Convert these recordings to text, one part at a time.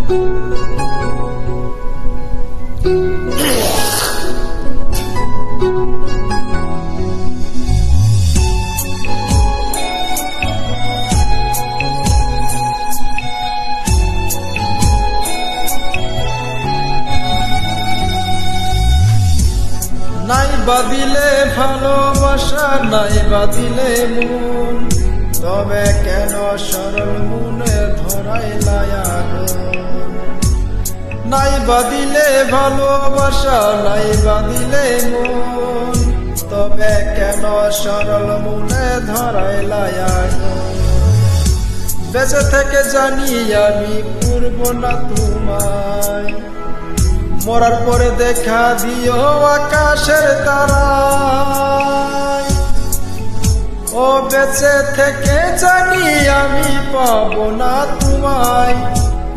নাই বাদিলে ভালোবাসা, নাই বাদিলে মন, তবে কেন সরল মনে ধরাইলাই আগুন। নাই বাদিলে ভালোবাসা, নাই বাদিলে মন, তবে কেন সরল মনে ধরাইলাই আগুন। বেঁচে থেকে জানি আমি পূর্ব না তোমায়, মরার পরে দেখা দিও আকাশের তারায়। ও বেঁচে থেকে জানি আমি পাবো না তোমায়,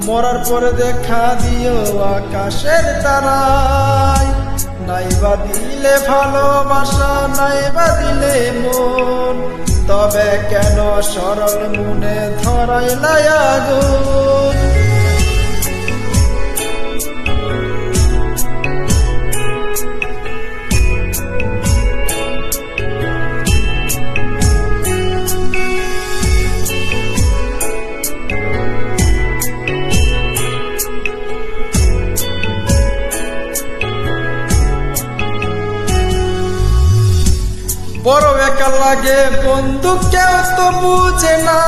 মরার পরে দেখা দিও আকাশের তারায়। নাই বাদিলে ভালোবাসা, নাই বাদিলে মন, তবে কেন সরল মনে ধরাইলাই আগুন। বড় একা লাগে বন্ধু, কেউ তো বুঝে না,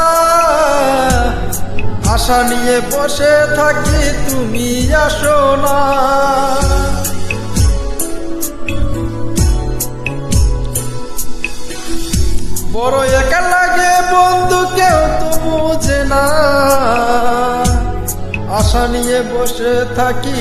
আশা নিয়ে বসে থাকি তুমি আসো না। বড় একা লাগে বন্ধু, কেউ তো বুঝে না, আশা নিয়ে বসে থাকি